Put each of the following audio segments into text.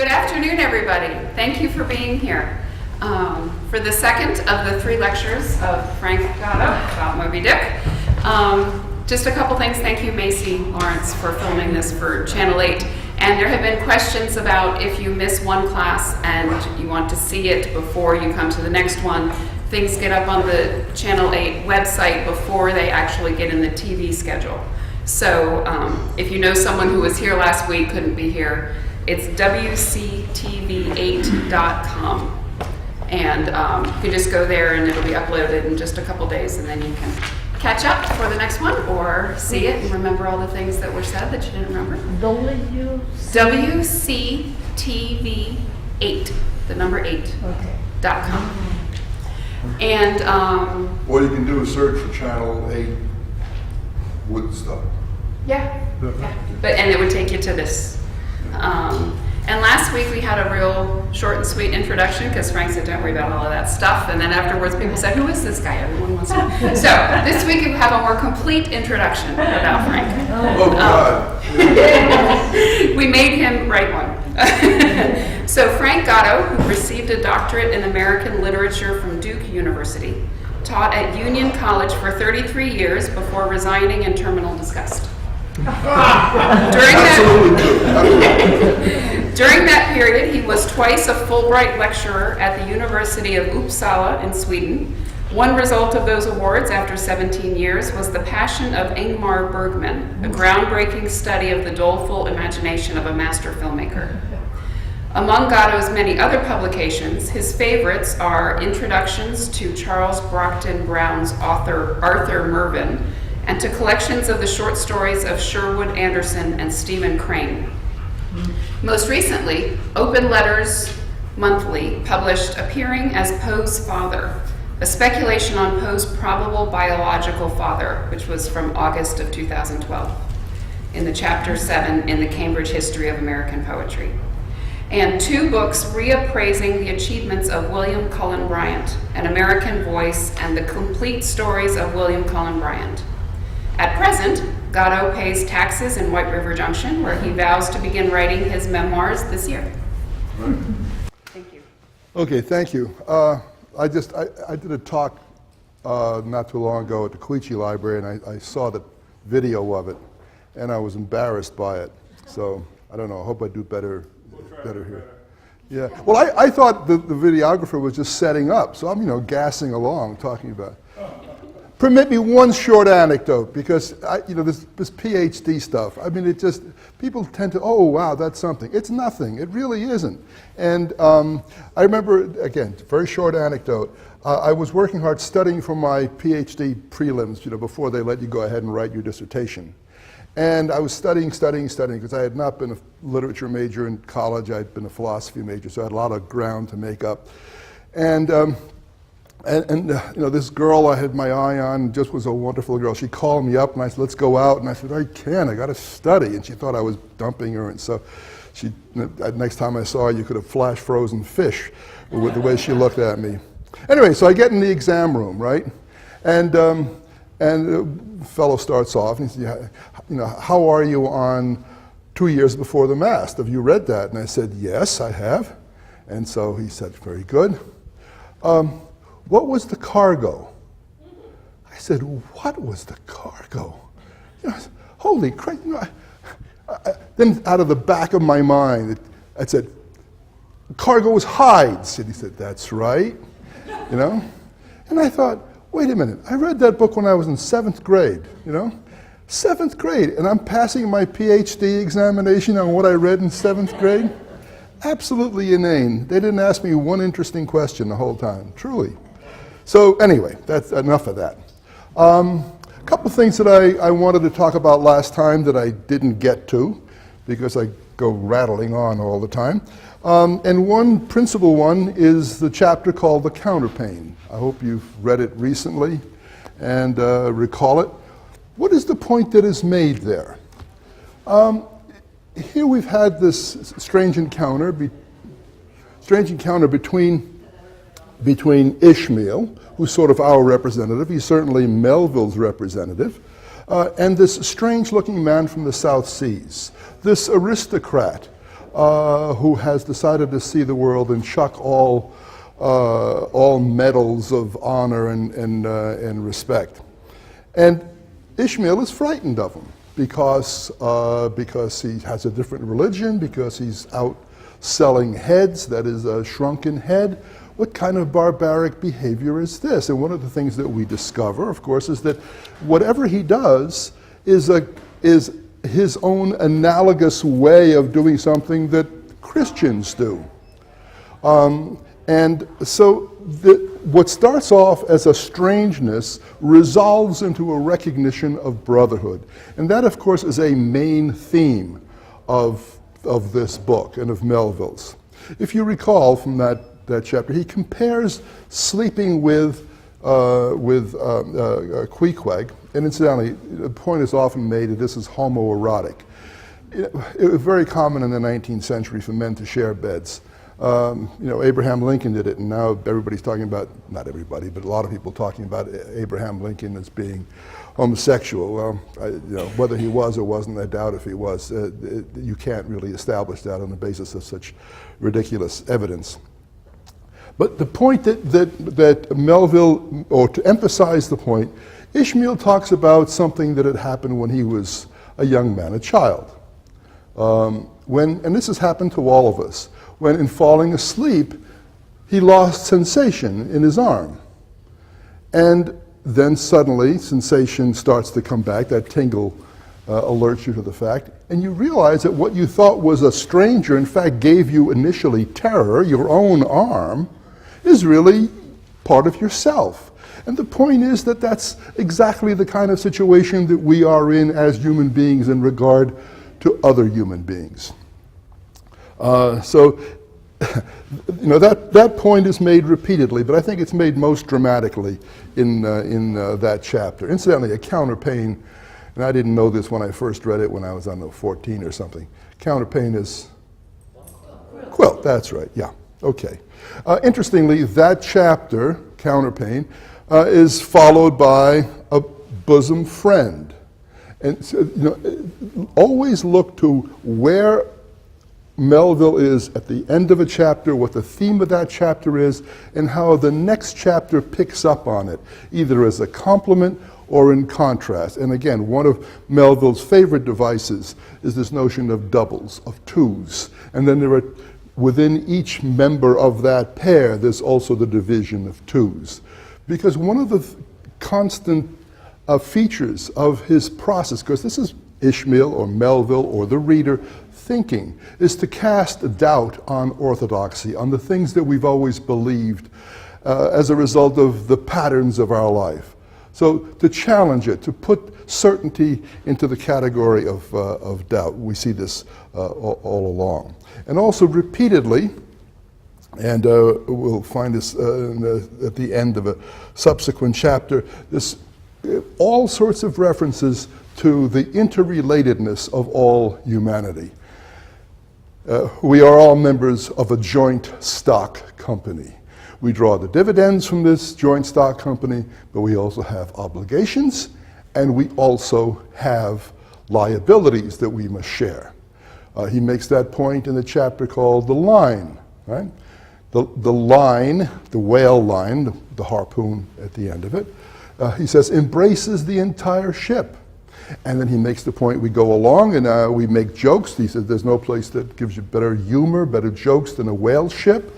Good afternoon, everybody. Thank you for being here. For the second of the 3 lectures of Frank Gatto about Moby Dick. Just a couple things. Thank you, Macy Lawrence, for filming this for Channel 8. And there have been questions about if you miss one class and you want to see it before you come to the next one, things get up on the Channel 8 website before they actually get in the TV schedule. So if you know someone who was here last week, couldn't be here, it's WCTV8.com. And you can just go there and it'll be uploaded in just a couple days, and then you can catch up for the next one or see it and remember all the things that were said that you didn't remember. WCTV8, the number 8.com. And what you can do is search for Channel 8 Woodstock. Yeah. And it would take you to this. And last week we had a real short and sweet introduction because Frank said, don't worry about all of that stuff. And then afterwards people said, who is this guy? Everyone wants to know. So this week we have a more complete introduction about Frank. Oh, God. We made him write one. So Frank Gatto, who received a doctorate in American literature from Duke University, taught at Union College for 33 years before resigning in terminal disgust. During that period, he was twice a Fulbright lecturer at the University of Uppsala in Sweden. One result of those awards after 17 years was The Passion of Ingmar Bergman, a groundbreaking study of the doleful imagination of a master filmmaker. Among Gatto's many other publications, his favorites are Introductions to Charles Brockden Brown's author Arthur Mervyn, and to collections of the short stories of Sherwood Anderson and Stephen Crane. Most recently, Open Letters Monthly published Appearing as Poe's Father, a speculation on Poe's probable biological father, which was from August of 2012, in the Chapter 7 in the Cambridge History of American Poetry. And 2 books reappraising the achievements of William Cullen Bryant, An American Voice, and The Complete Stories of William Cullen Bryant. At present, Gatto pays taxes in White River Junction, where he vows to begin writing his memoirs this year. Right. Thank you. Okay, thank you. I did a talk not too long ago at the Coetzee Library, and I saw the video of it, and I was embarrassed by it. So I don't know. I hope I do better here. Yeah. Well, I thought the videographer was just setting up, so I'm gassing along talking about it. Permit me one short anecdote, because this PhD stuff, people tend to, oh wow, that's something. It's nothing, it really isn't. And I remember, again, very short anecdote, I was working hard studying for my PhD prelims, before they let you go ahead and write your dissertation. And I was studying, because I had not been a literature major in college, I'd been a philosophy major, so I had a lot of ground to make up. And this girl I had my eye on just was a wonderful girl. She called me up and I said, let's go out. And I said, I can't, I got to study. And she thought I was dumping her. And so next time I saw her, you could have flash frozen fish with the way she looked at me. Anyway, so I get in the exam room, right? And the fellow starts off and he says, how are you on 2 Years Before the Mast? Have you read that? And I said, yes, I have. And so he said, very good. What was the cargo? I said, what was the cargo? Holy crap. Then out of the back of my mind, I said, cargo was hides. And he said, that's right. And I thought, wait a minute, I read that book when I was in 7th grade, 7th grade, and I'm passing my PhD examination on what I read in 7th grade? Absolutely inane. They didn't ask me one interesting question the whole time, truly. So anyway, that's enough of that. A couple things that I wanted to talk about last time that I didn't get to, because I go rattling on all the time. And one principal one is the chapter called The Counterpane. I hope you've read it recently and recall it. What is the point that is made there? Here we've had this strange encounter between Ishmael, who's sort of our representative, he's certainly Melville's representative, and this strange-looking man from the South Seas, this aristocrat who has decided to see the world and chuck all medals of honor and respect. And Ishmael is frightened of him because he has a different religion, because he's out selling heads, that is a shrunken head. What kind of barbaric behavior is this? And one of the things that we discover, of course, is that whatever he does is his own analogous way of doing something that Christians do. And so what starts off as a strangeness resolves into a recognition of brotherhood. And that, of course, is a main theme of this book and of Melville's. If you recall from that chapter, he compares sleeping with Queequeg, and incidentally, the point is often made that this is homoerotic. It was very common in the 19th century for men to share beds. Abraham Lincoln did it, and now everybody's talking about, not everybody, but a lot of people talking about Abraham Lincoln as being homosexual. Well, whether he was or wasn't, I doubt if he was. You can't really establish that on the basis of such ridiculous evidence. But the point that Melville, or to emphasize the point, Ishmael talks about something that had happened when he was a young man, a child. And this has happened to all of us, when in falling asleep, he lost sensation in his arm. And then suddenly, sensation starts to come back, that tingle alerts you to the fact, and you realize that what you thought was a stranger, in fact, gave you initially terror, your own arm, is really part of yourself. And the point is that that's exactly the kind of situation that we are in as human beings in regard to other human beings. That point is made repeatedly, but I think it's made most dramatically in that chapter. Incidentally, a counterpane, and I didn't know this when I first read it when I was, 14 or something. Counterpane is quilt, that's right, yeah, okay. Interestingly, that chapter, Counterpane, is followed by a bosom friend. And so, always look to where Melville is at the end of a chapter, what the theme of that chapter is, and how the next chapter picks up on it, either as a complement or in contrast. And again, one of Melville's favorite devices is this notion of doubles, of twos. And then there are, within each member of that pair, there's also the division of twos. Because one of the constant features of his process, because this is Ishmael or Melville or the reader thinking, is to cast doubt on orthodoxy, on the things that we've always believed as a result of the patterns of our life. So to challenge it, to put certainty into the category of doubt. We see this all along. And also repeatedly, and we'll find this at the end of a subsequent chapter, all sorts of references to the interrelatedness of all humanity. We are all members of a joint stock company. We draw the dividends from this joint stock company, but we also have obligations, and we also have liabilities that we must share. He makes that point in the chapter called The Line, right? The line, the whale line, the harpoon at the end of it, he says, embraces the entire ship. And then he makes the point, we go along and we make jokes. He says there's no place that gives you better humor, better jokes than a whale ship.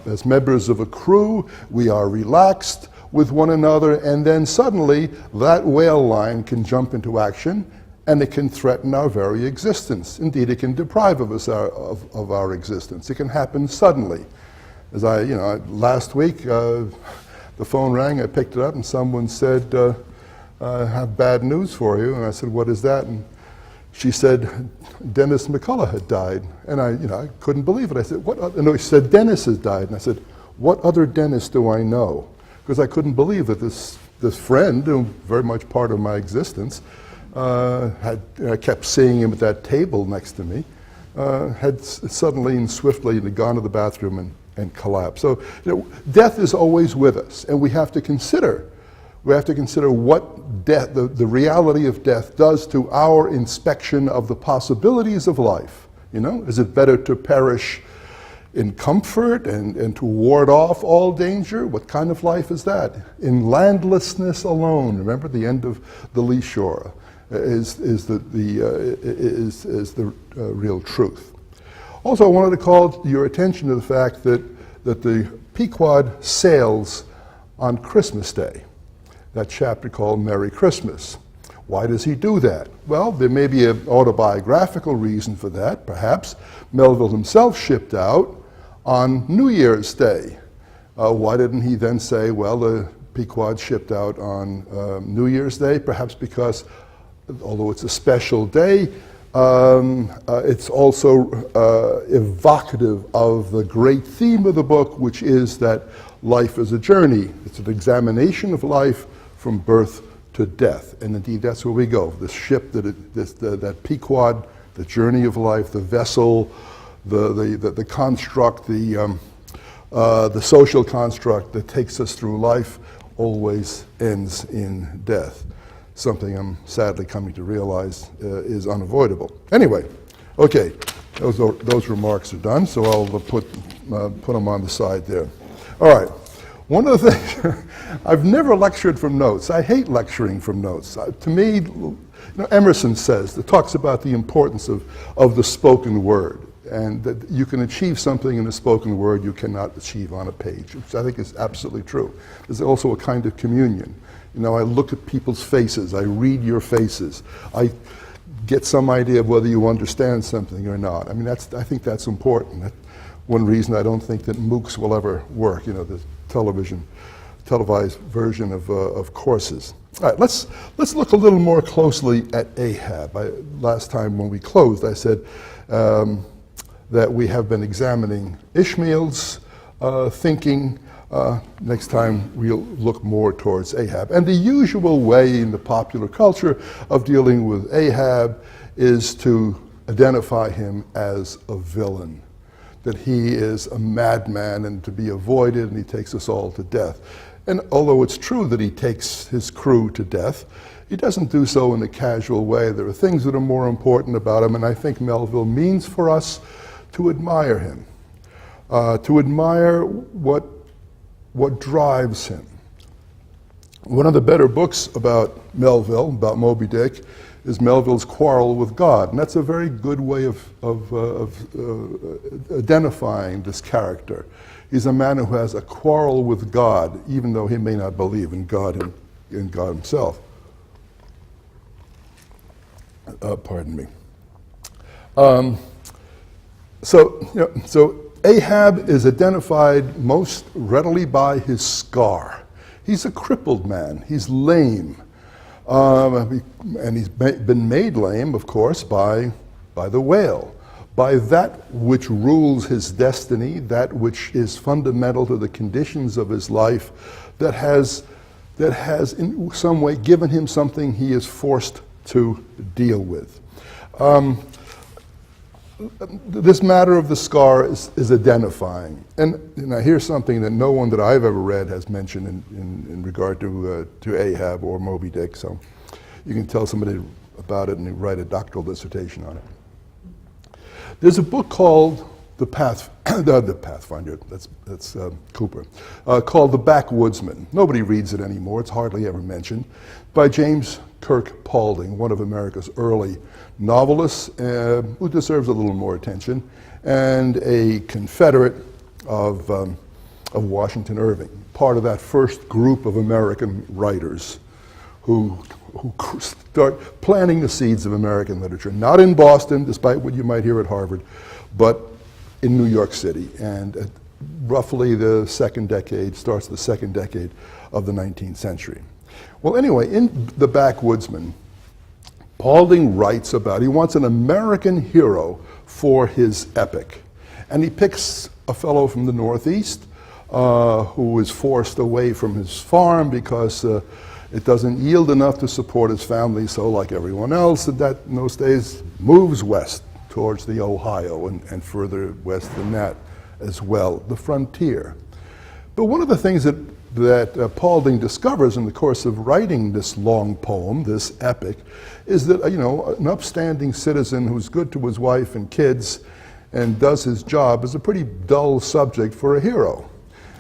As members of a crew, we are relaxed with one another, and then suddenly that whale line can jump into action and it can threaten our very existence. Indeed, it can deprive us of our existence. It can happen suddenly. As last week, the phone rang, I picked it up, and someone said, I have bad news for you. And I said, what is that? And she said, Dennis McCullough had died. And I couldn't believe it. I said, what? No, she said, Dennis has died. And I said, what other Dennis do I know? Because I couldn't believe that this friend, very much part of my existence, I kept seeing him at that table next to me, had suddenly and swiftly gone to the bathroom and collapsed. So death is always with us, and we have to consider what death, the reality of death does to our inspection of the possibilities of life. Is it better to perish in comfort and to ward off all danger? What kind of life is that? In landlessness alone, remember the end of the lee shore is the real truth. Also, I wanted to call your attention to the fact that the Pequod sails on Christmas Day, that chapter called Merry Christmas. Why does he do that? Well, there may be an autobiographical reason for that. Perhaps Melville himself shipped out on New Year's Day. Why didn't he then say, well, the Pequod shipped out on New Year's Day? Perhaps because, although it's a special day, it's also evocative of the great theme of the book, which is that life is a journey. It's an examination of life from birth to death. And indeed, that's where we go. The ship, that Pequod, the journey of life, the vessel, the construct, the social construct that takes us through life always ends in death. Something I'm sadly coming to realize is unavoidable. Anyway, okay, those remarks are done, so I'll put them on the side there. All right, one of the things, I've never lectured from notes. I hate lecturing from notes. To me, Emerson talks about the importance of the spoken word, and that you can achieve something in a spoken word you cannot achieve on a page, which I think is absolutely true. There's also a kind of communion. I look at people's faces, I read your faces, I get some idea of whether you understand something or not. I mean, I think that's important. That's one reason I don't think that MOOCs will ever work, the televised version of courses. All right, let's look a little more closely at Ahab. Last time when we closed, I said that we have been examining Ishmael's thinking. Next time we'll look more towards Ahab. And the usual way in the popular culture of dealing with Ahab is to identify him as a villain, that he is a madman and to be avoided, and he takes us all to death. And although it's true that he takes his crew to death, he doesn't do so in a casual way. There are things that are more important about him, and I think Melville means for us to admire him, to admire what drives him. One of the better books about Melville, about Moby Dick, is Melville's Quarrel with God, and that's a very good way of identifying this character. He's a man who has a quarrel with God, even though he may not believe in God himself. Pardon me. So Ahab is identified most readily by his scar. He's a crippled man. He's lame. And he's been made lame, of course, by the whale, by that which rules his destiny, that which is fundamental to the conditions of his life, that has in some way given him something he is forced to deal with. This matter of the scar is identifying. And here's something that no one that I've ever read has mentioned in regard to Ahab or Moby Dick, so you can tell somebody about it and write a doctoral dissertation on it. There's a book called The Pathfinder, that's Cooper, called The Backwoodsman. Nobody reads it anymore, it's hardly ever mentioned, by James Kirk Paulding, one of America's early novelists who deserves a little more attention, and a Confederate of Washington Irving, part of that first group of American writers who start planting the seeds of American literature, not in Boston, despite what you might hear at Harvard, but in New York City, and roughly starts the second decade of the 19th century. Well, anyway, in The Backwoodsman, Paulding writes he wants an American hero for his epic. And he picks a fellow from the Northeast who is forced away from his farm because it doesn't yield enough to support his family, so like everyone else in those days, moves west towards the Ohio and further west than that as well, the frontier. But one of the things that Paulding discovers in the course of writing this long poem, this epic, is that an upstanding citizen who's good to his wife and kids and does his job is a pretty dull subject for a hero.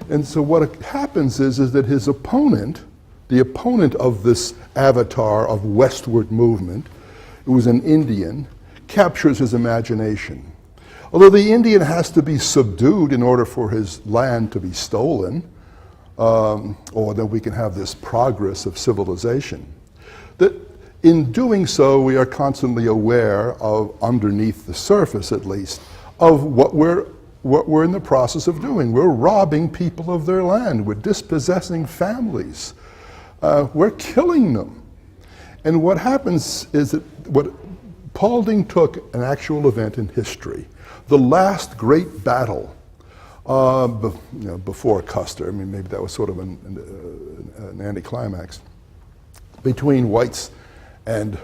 And so what happens is that his opponent, the opponent of this avatar of westward movement, who is an Indian, captures his imagination. Although the Indian has to be subdued in order for his land to be stolen, or that we can have this progress of civilization, that in doing so we are constantly aware of, underneath the surface at least, of what we're in the process of doing. We're robbing people of their land. We're dispossessing families. We're killing them. And what happens is that what Paulding took an actual event in history, the last great battle before Custer. I mean, maybe that was sort of an anticlimax between whites and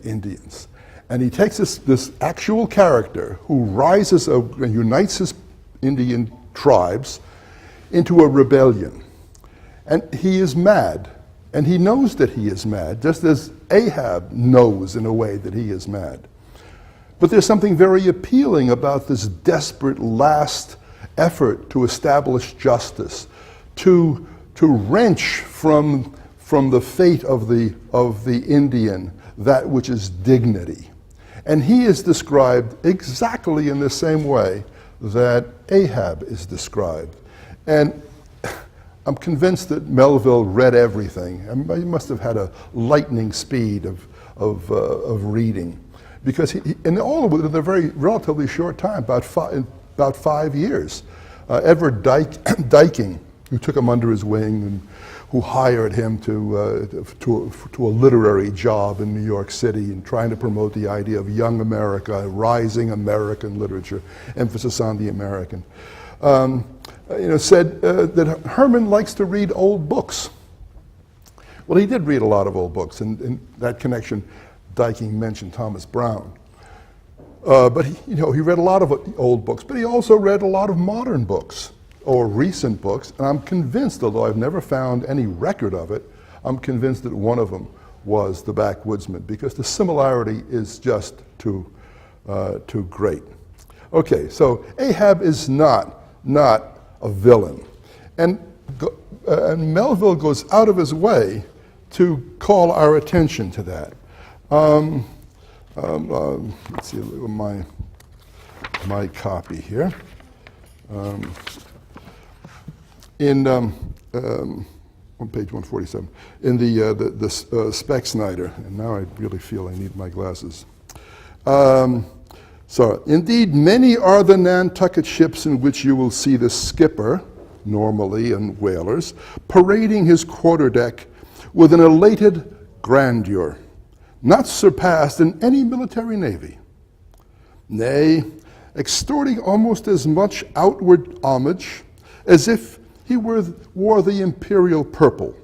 Indians. And he takes this actual character who rises and unites his Indian tribes into a rebellion. And he is mad. And he knows that he is mad, just as Ahab knows in a way that he is mad. But there's something very appealing about this desperate last effort to establish justice, to wrench from the fate of the Indian that which is dignity. And he is described exactly in the same way that Ahab is described. And I'm convinced that Melville read everything. I mean, he must have had a lightning speed of reading, because in all of it, in a very relatively short time, about 5 years, Edward Dyking, who took him under his wing and who hired him to a literary job in New York City and trying to promote the idea of young America, rising American literature, emphasis on the American. Said that Herman likes to read old books. Well, he did read a lot of old books, and in that connection, Dyking mentioned Thomas Browne. But he read a lot of old books, but he also read a lot of modern books or recent books, and I'm convinced, although I've never found any record of it, I'm convinced that one of them was The Backwoodsman, because the similarity is just too great. Okay, so Ahab is not a villain. And Melville goes out of his way to call our attention to that. Let's see my copy here. On page 147, in the Spec Snyder, and now I really feel I need my glasses. So, indeed, many are the Nantucket ships in which you will see the skipper, normally and whalers, parading his quarterdeck with an elated grandeur, not surpassed in any military navy. Nay, extorting almost as much outward homage as if he wore the imperial purple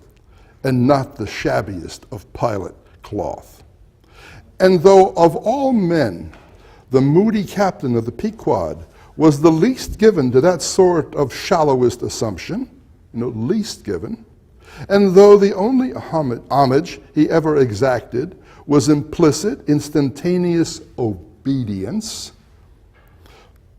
and not the shabbiest of pilot cloth. And though of all men, the moody captain of the Pequod was the least given to that sort of shallowest assumption, least given, and though the only homage he ever exacted was implicit, instantaneous obedience,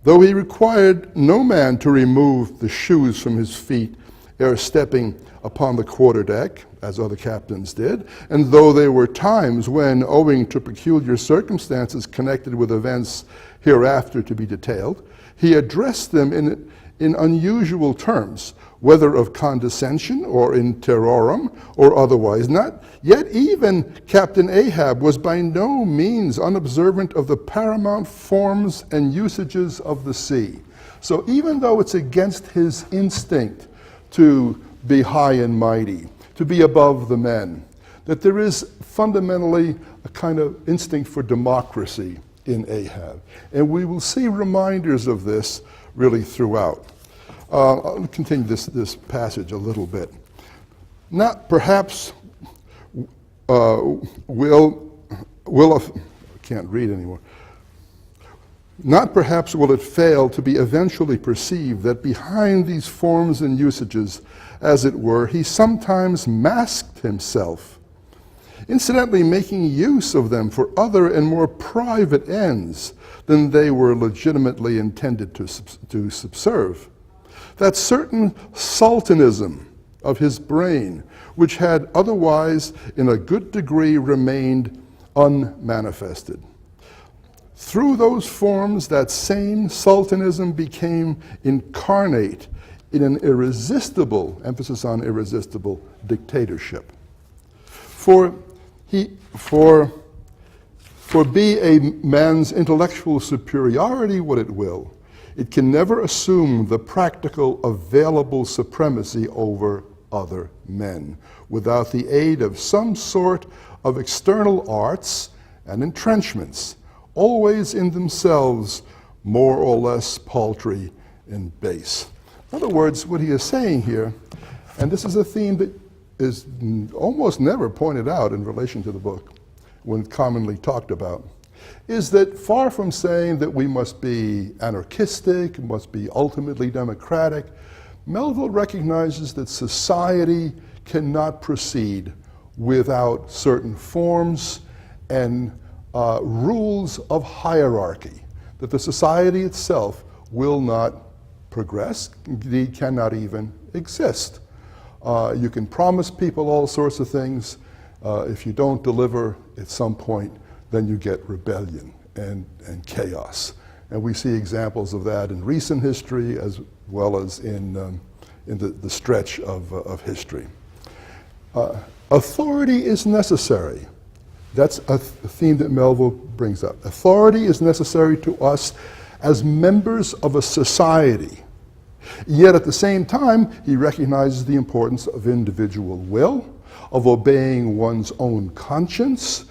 though he required no man to remove the shoes from his feet ere stepping upon the quarterdeck, as other captains did, and though there were times when, owing to peculiar circumstances connected with events hereafter to be detailed, he addressed them in unusual terms, whether of condescension or in terrorem or otherwise not, yet even Captain Ahab was by no means unobservant of the paramount forms and usages of the sea. So even though it's against his instinct to be high and mighty, to be above the men, that there is fundamentally a kind of instinct for democracy in Ahab. And we will see reminders of this really throughout. I'll continue this passage a little bit. Not perhaps can't read anymore. Not perhaps will it fail to be eventually perceived that behind these forms and usages, as it were, he sometimes masked himself, incidentally making use of them for other and more private ends than they were legitimately intended to subserve. That certain sultanism of his brain, which had otherwise in a good degree remained unmanifested. Through those forms, that same sultanism became incarnate in an irresistible, emphasis on irresistible, dictatorship. For be a man's intellectual superiority what it will, it can never assume the practical available supremacy over other men without the aid of some sort of external arts and entrenchments, always in themselves more or less paltry and base. In other words, what he is saying here, and this is a theme that is almost never pointed out in relation to the book, when commonly talked about, is that far from saying that we must be anarchistic, must be ultimately democratic, Melville recognizes that society cannot proceed without certain forms and rules of hierarchy, that the society itself will not progress, indeed cannot even exist. You can promise people all sorts of things. If you don't deliver at some point, then you get rebellion and chaos. And we see examples of that in recent history as well as in the stretch of history. Authority is necessary. That's a theme that Melville brings up. Authority is necessary to us as members of a society. Yet at the same time, he recognizes the importance of individual will, of obeying one's own conscience,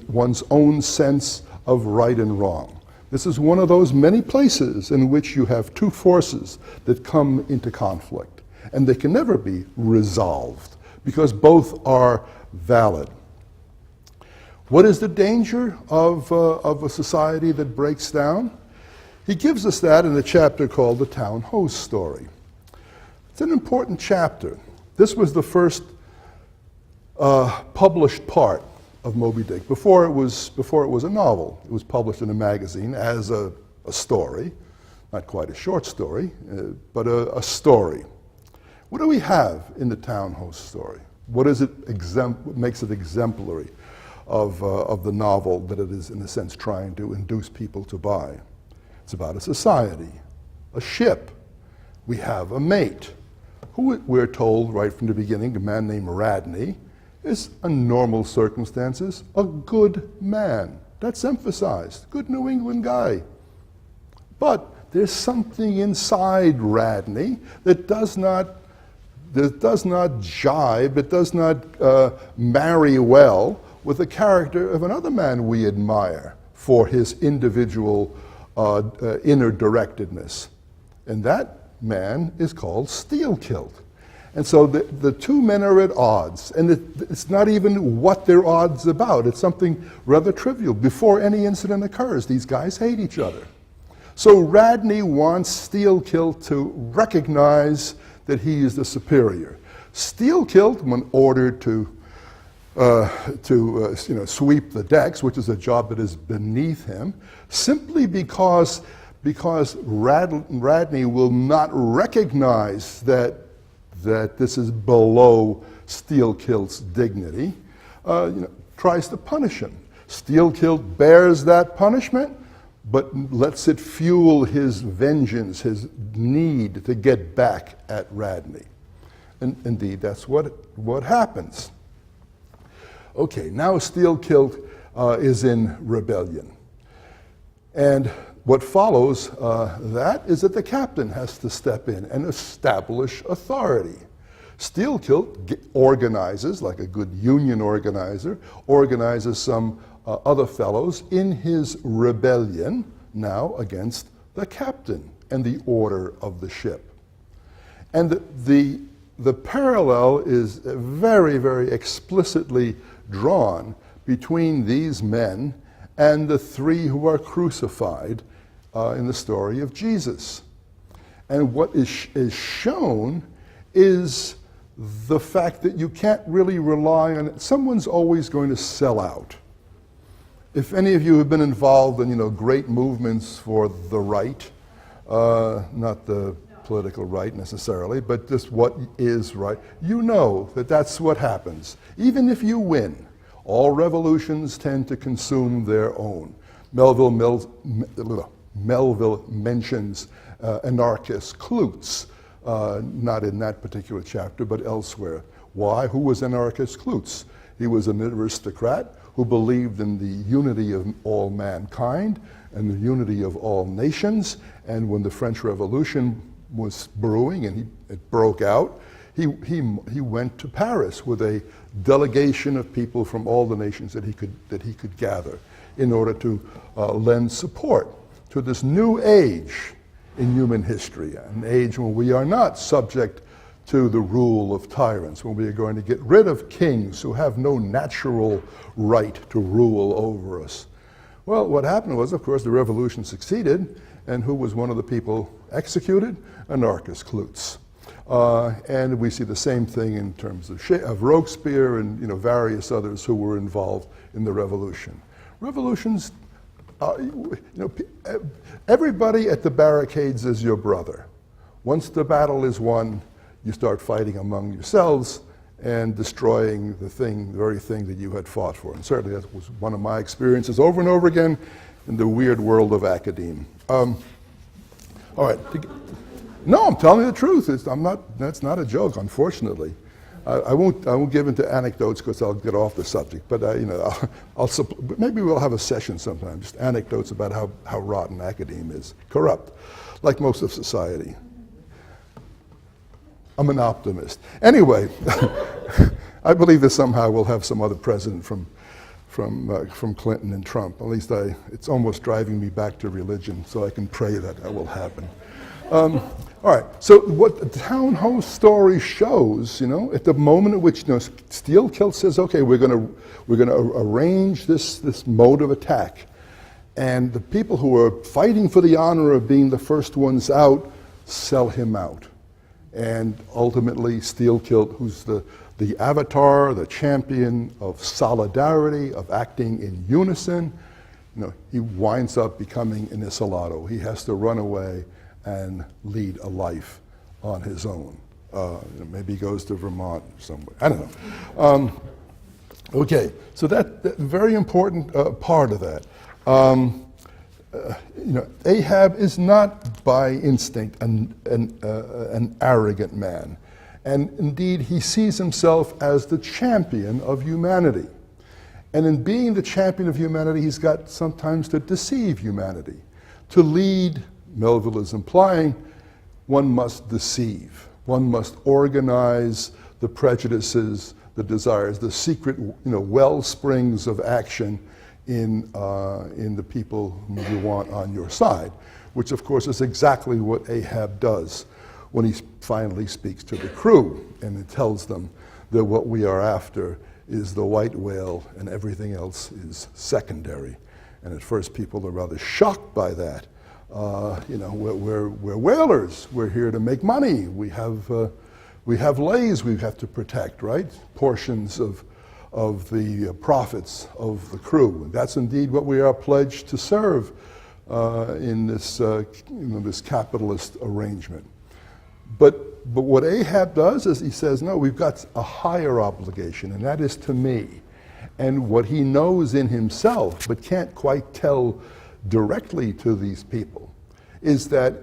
one's own sense of right and wrong. This is one of those many places in which you have two forces that come into conflict, and they can never be resolved because both are valid. What is the danger of a society that breaks down? He gives us that in a chapter called The Town Host Story. It's an important chapter. This was the first published part of Moby Dick. Before it was a novel. It was published in a magazine as a story, not quite a short story, but a story. What do we have in the Town Host Story? What is it what makes it exemplary of the novel that it is, in a sense, trying to induce people to buy? It's about a society, a ship. We have a mate, who we're told right from the beginning, a man named Radney, is, in normal circumstances, a good man. That's emphasized. Good New England guy. But there's something inside Radney that does not jibe, it does not marry well with the character of another man we admire for his individual inner directedness. And that man is called Steelkilt. And so the two men are at odds, and it's not even what they're odds about. It's something rather trivial. Before any incident occurs, these guys hate each other. So Radney wants Steelkilt to recognize that he is the superior. Steelkilt, when ordered to sweep the decks, which is a job that is beneath him, simply because Radney will not recognize that this is below Steelkilt's dignity, tries to punish him. Steelkilt bears that punishment, but lets it fuel his vengeance, his need to get back at Radney. And indeed, that's what happens. Okay, now Steelkilt is in rebellion. And what follows that is that the captain has to step in and establish authority. Steelkilt organizes, like a good union organizer, organizes some other fellows in his rebellion now against the captain and the order of the ship. And the parallel is very, very explicitly drawn between these men and the three who are crucified in the story of Jesus. And what is shown is the fact that you can't really rely on it. Someone's always going to sell out. If any of you have been involved in, great movements for the right, not the political right necessarily, but just what is right, you know that that's what happens. Even if you win, all revolutions tend to consume their own. Melville mentions anarchist Klutz, not in that particular chapter, but elsewhere. Why? Who was anarchist Klutz? He was an aristocrat who believed in the unity of all mankind and the unity of all nations. And when the French Revolution was brewing and it broke out, he went to Paris with a delegation of people from all the nations that he could gather in order to lend support to this new age in human history, an age when we are not subject to the rule of tyrants, when we are going to get rid of kings who have no natural right to rule over us. Well, what happened was, of course, the revolution succeeded, and who was one of the people executed? Anarchist Klutz. And we see the same thing in terms of Robespierre and various others who were involved in the revolution. Revolutions, everybody at the barricades is your brother. Once the battle is won, you start fighting among yourselves and destroying the very thing that you had fought for. And certainly that was one of my experiences over and over again in the weird world of academe. All right. No, I'm telling you the truth. That's not a joke, unfortunately. I won't give into anecdotes because I'll get off the subject. But maybe we'll have a session sometime, just anecdotes about how rotten academe is, corrupt, like most of society. I'm an optimist. Anyway, I believe that somehow we'll have some other president from Clinton and Trump. At least it's almost driving me back to religion, so I can pray that will happen. All right. So what the town hall story shows, at the moment at which Steelkilt says, "Okay, we're going to arrange this mode of attack," and the people who are fighting for the honor of being the first ones out sell him out. And ultimately, Steelkilt, who's the avatar, the champion of solidarity, of acting in unison, he winds up becoming an isolado. He has to run away and lead a life on his own. Maybe he goes to Vermont or somewhere. I don't know. Okay, so that very important part of that. Ahab is not by instinct an arrogant man. And indeed, he sees himself as the champion of humanity. And in being the champion of humanity, he's got sometimes to deceive humanity. To lead, Melville is implying, one must deceive. One must organize the prejudices, the desires, the secret well springs of action in the people whom you want on your side, which of course is exactly what Ahab does when he finally speaks to the crew and it tells them that what we are after is the white whale and everything else is secondary. And at first people are rather shocked by that. We're whalers. We're here to make money. We have lays we have to protect, right? Portions of the profits of the crew. And that's indeed what we are pledged to serve in this this capitalist arrangement. But what Ahab does is he says, no, we've got a higher obligation, and that is to me. And what he knows in himself, but can't quite tell directly to these people, is that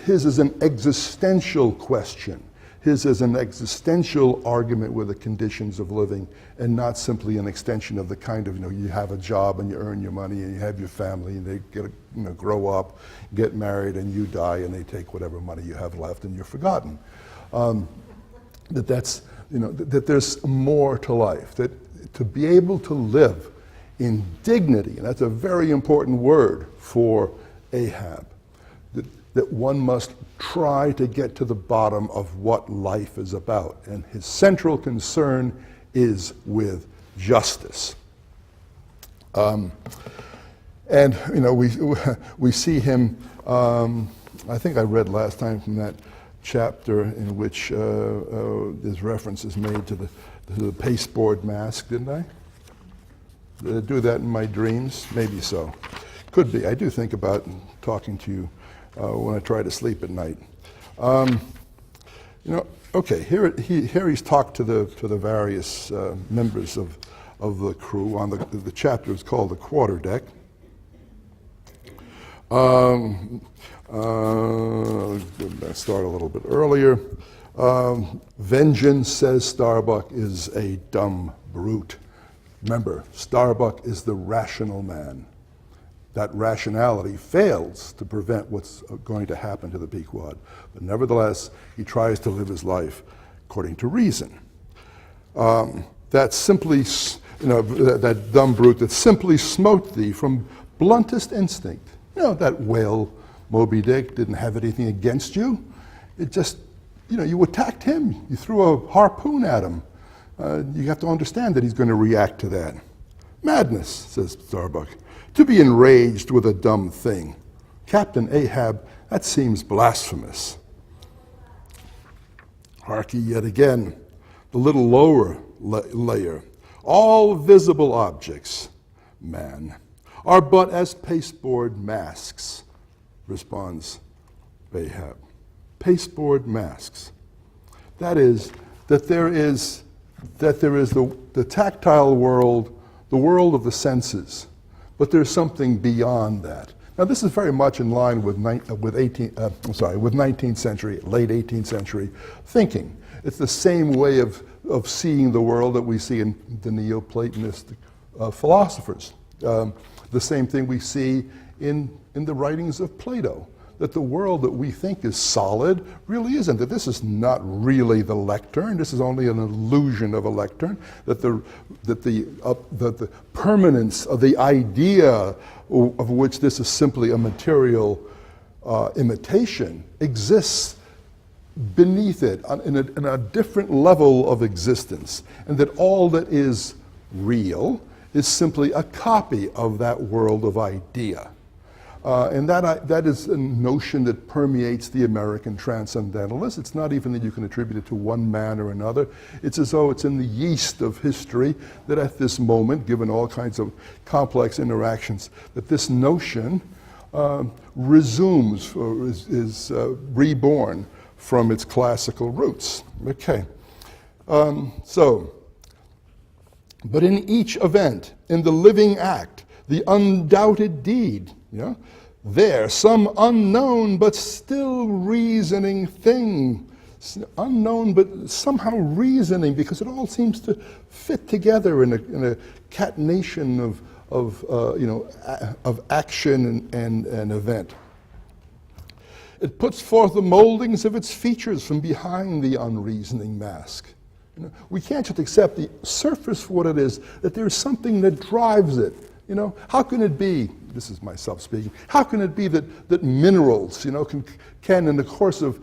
his is an existential question. His is an existential argument with the conditions of living, and not simply an extension of the kind of, you have a job and you earn your money and you have your family and they grow up, get married, and you die and they take whatever money you have left and you're forgotten. That there's more to life, that to be able to live in dignity, and that's a very important word for Ahab, that one must try to get to the bottom of what life is about. And his central concern is with justice. And we see him. I think I read last time from that chapter in which this reference is made to the pasteboard mask, didn't I? Did I do that in my dreams? Maybe so. Could be. I do think about talking to you when I try to sleep at night. Okay. Here he's talked to the various members of the crew on the chapter is called the quarterdeck. Let's start a little bit earlier. Vengeance, says Starbuck, is a dumb brute. Remember, Starbuck is the rational man. That rationality fails to prevent what's going to happen to the Pequod. But nevertheless, he tries to live his life according to reason. That simply, that dumb brute that simply smote thee from bluntest instinct. That whale, Moby Dick, didn't have anything against you. It just, you attacked him. You threw a harpoon at him. You have to understand that he's going to react to that. Madness, says Starbuck, to be enraged with a dumb thing. Captain Ahab, that seems blasphemous. Hark ye yet again, the little lower layer. All visible objects, man, are but as pasteboard masks, responds Ahab. Pasteboard masks. That is, that there is the tactile world, the world of the senses, but there's something beyond that. Now, this is very much in line with 19th century, late 18th century thinking. It's the same way of seeing the world that we see in the Neoplatonist philosophers. The same thing we see in the writings of Plato, that the world that we think is solid really isn't, that this is not really the lectern, this is only an illusion of a lectern, that the permanence of the idea of which this is simply a material imitation exists beneath it in a different level of existence, and that all that is real is simply a copy of that world of idea. And that is a notion that permeates the American transcendentalists. It's not even that you can attribute it to one man or another. It's as though it's in the yeast of history that at this moment, given all kinds of complex interactions, that this notion resumes or is reborn from its classical roots. Okay. But in each event, in the living act, the undoubted deed, there, some unknown but still reasoning thing, unknown but somehow reasoning, because it all seems to fit together in a catenation of action and event. It puts forth the moldings of its features from behind the unreasoning mask. We can't just accept the surface for what it is, that there's something that drives it. How can it be, this is myself speaking, how can it be that minerals, can in the course of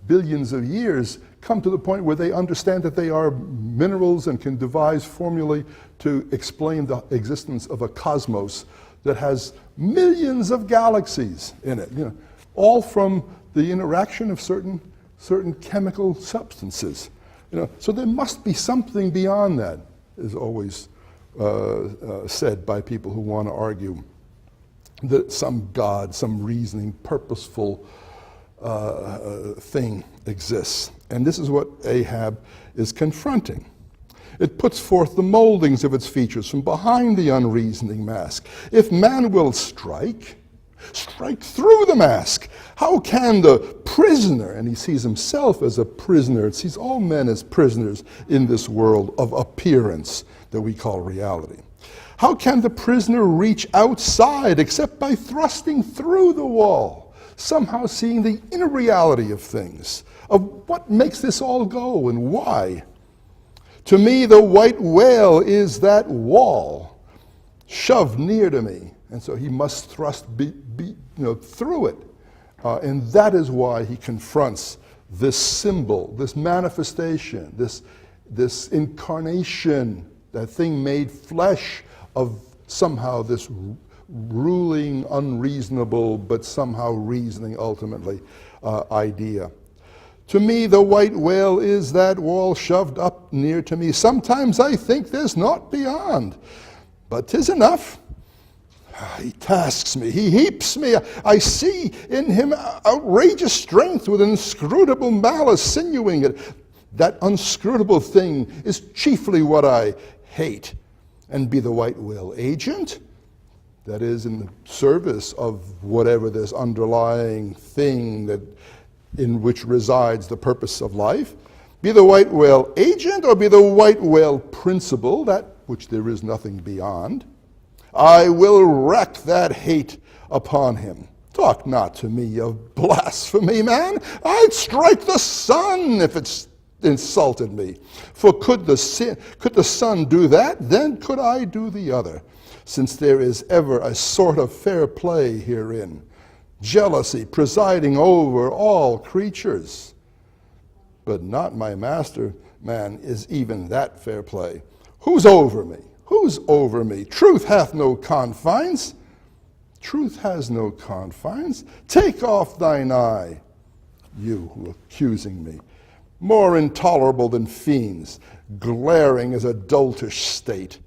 billions of years come to the point where they understand that they are minerals and can devise formulae to explain the existence of a cosmos that has millions of galaxies in it, all from the interaction of certain chemical substances. So there must be something beyond that, is always said by people who want to argue that some God, some reasoning, purposeful thing exists. And this is what Ahab is confronting. It puts forth the moldings of its features from behind the unreasoning mask. If man will strike through the mask, how can the prisoner, and he sees himself as a prisoner, sees all men as prisoners in this world of appearance that we call reality. How can the prisoner reach outside except by thrusting through the wall, somehow seeing the inner reality of things, of what makes this all go and why? To me, the white whale is that wall shoved near to me, and so he must thrust through it. And that is why he confronts this symbol, this manifestation, this incarnation, that thing made flesh of somehow this ruling, unreasonable, but somehow reasoning ultimately idea. To me, the white whale is that wall shoved up near to me. Sometimes I think there's naught beyond, but 'tis enough. He tasks me, he heaps me. I see in him outrageous strength with inscrutable malice sinewing it. That unscrutable thing is chiefly what I hate. And be the white whale agent, that is in the service of whatever this underlying thing that in which resides the purpose of life. Be the white whale agent or be the white whale principle, that which there is nothing beyond. I will wreak that hate upon him. Talk not to me of blasphemy, man. I'd strike the sun if it's insulted me. For could the sun do that, then could I do the other, since there is ever a sort of fair play herein, jealousy presiding over all creatures. But not my master, man, is even that fair play. Who's over me? Who's over me? Truth hath no confines. Truth has no confines. Take off thine eye, you who are accusing me. More intolerable than fiends, glaring as a doltish state.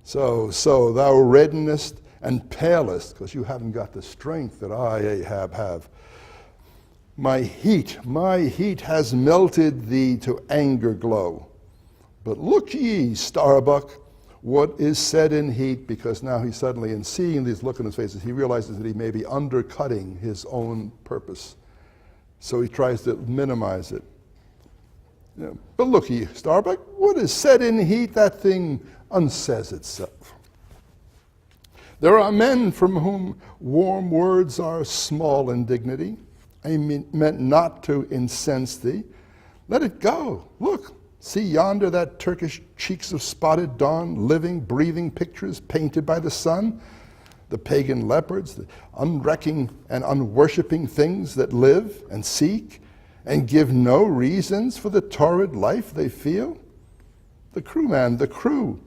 So thou reddenest and palest, because you haven't got the strength that I, Ahab, have. My heat has melted thee to anger glow. But look ye, Starbuck, what is said in heat, because now he suddenly, in seeing these look in his faces, he realizes that he may be undercutting his own purpose. So he tries to minimize it. Yeah. But look ye, Starbuck, what is said in heat, that thing unsays itself. There are men from whom warm words are small in dignity. I meant not to incense thee. Let it go. Look, see yonder that Turkish cheeks of spotted dawn, living, breathing pictures painted by the sun. The pagan leopards, the unrecking and unworshipping things that live and seek and give no reasons for the torrid life they feel. The crewman, the crew,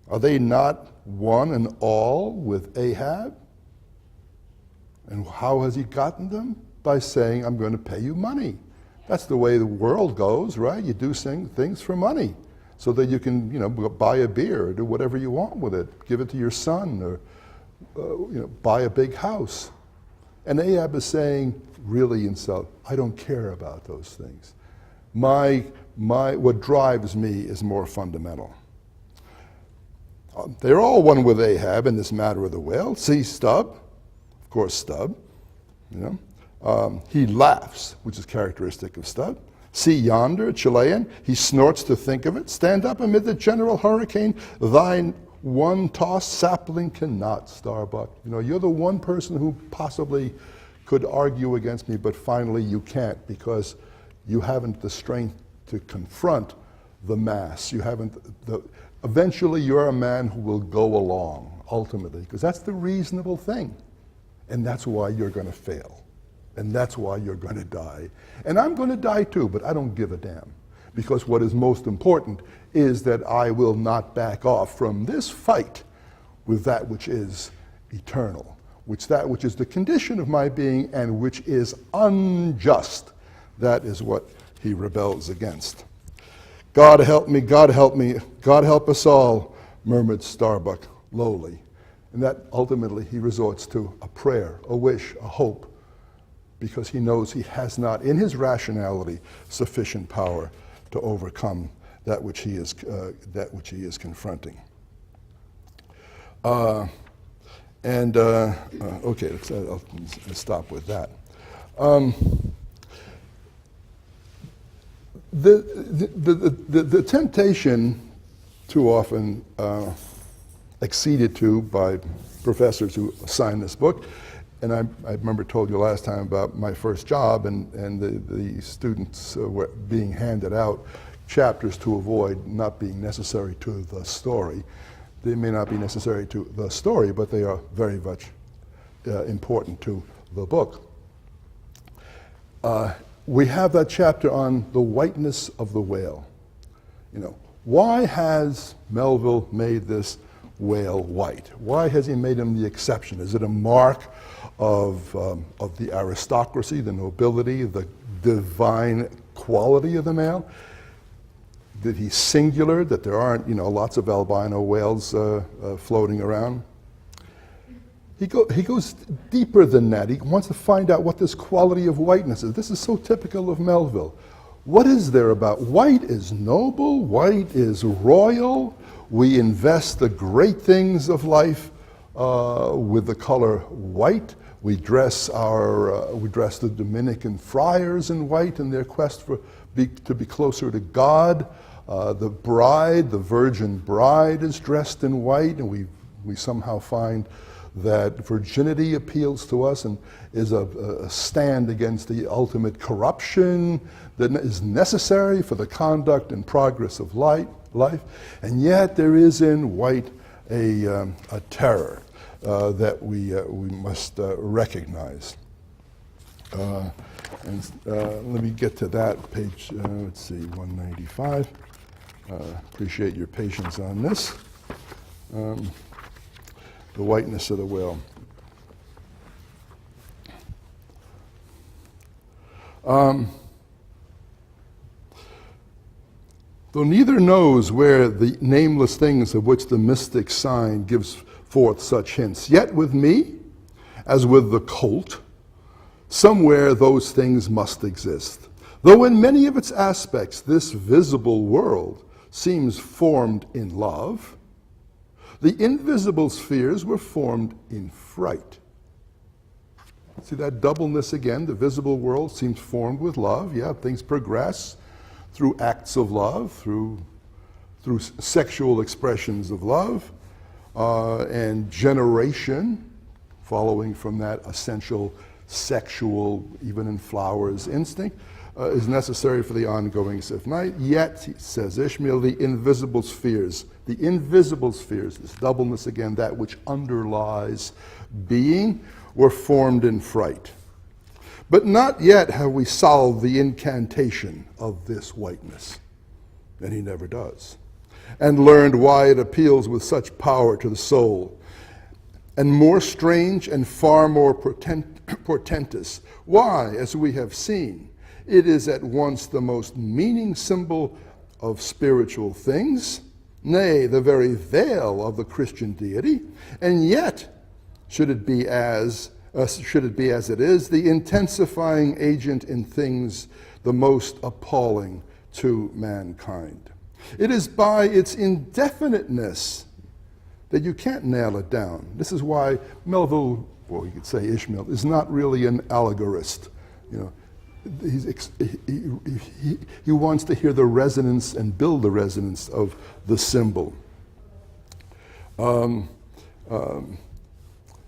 are they not one and all with Ahab? And how has he gotten them? By saying, I'm going to pay you money. That's the way the world goes, right? You do things for money so that you can, buy a beer or do whatever you want with it. Give it to your son or, buy a big house. And Ahab is saying, really insult, I don't care about those things. What drives me is more fundamental. They're all one with Ahab in this matter of the whale. See Stubb, of course Stubb, he laughs, which is characteristic of Stubb. See yonder, Chilean, he snorts to think of it. Stand up amid the general hurricane, thine one-tossed sapling cannot, Starbuck. You're the one person who possibly could argue against me, but finally you can't because you haven't the strength to confront the mass. Eventually you're a man who will go along, ultimately, because that's the reasonable thing. And that's why you're going to fail. And that's why you're going to die. And I'm going to die too, but I don't give a damn. Because what is most important is that I will not back off from this fight with that which is eternal, that which is the condition of my being and which is unjust. That is what he rebels against. God help me, God help me, God help us all, murmured Starbuck lowly. And that ultimately he resorts to a prayer, a wish, a hope, because he knows he has not, in his rationality, sufficient power to overcome that which he is confronting. Okay, I'll stop with that. The temptation, too often acceded to by professors who assign this book, and I remember told you last time about my first job, and the students were being handed out chapters to avoid not being necessary to the story. They may not be necessary to the story, but they are very much important to the book. We have that chapter on the whiteness of the whale. Why has Melville made this whale white? Why has he made him the exception? Is it a mark of the aristocracy, the nobility, the divine quality of the male? Did he singular, that there aren't, lots of albino whales floating around? He goes deeper than that. He wants to find out what this quality of whiteness is. This is so typical of Melville. What is there about? White is noble, white is royal. We invest the great things of life with the color white. We dress the Dominican friars in white in their quest to be closer to God. The bride, the virgin bride, is dressed in white, and we somehow find that virginity appeals to us and is a stand against the ultimate corruption that is necessary for the conduct and progress of life. And yet there is in white a terror that we must recognize. Let me get to that page, let's see, 195. Appreciate your patience on this. The whiteness of the whale. Though neither knows where the nameless things of which the mystic sign gives forth such hints, yet with me, as with the colt, somewhere those things must exist. Though in many of its aspects this visible world seems formed in love, the invisible spheres were formed in fright. See that doubleness again? The visible world seems formed with love. Yeah, things progress through acts of love, through sexual expressions of love, and generation, following from that essential sexual, even in flowers, instinct, is necessary for the ongoing Sif night. Yet, says Ishmael, the invisible spheres, this doubleness again, that which underlies being, were formed in fright. But not yet have we solved the incantation of this whiteness, and he never does, and learned why it appeals with such power to the soul, and more strange and far more portentous. Why, as we have seen, it is at once the most meaning symbol of spiritual things, nay, the very veil of the Christian deity, and yet, should it be as it is, the intensifying agent in things the most appalling to mankind. It is by its indefiniteness that you can't nail it down. This is why Melville, or you could say Ishmael, is not really an allegorist. He wants to hear the resonance and build the resonance of the symbol.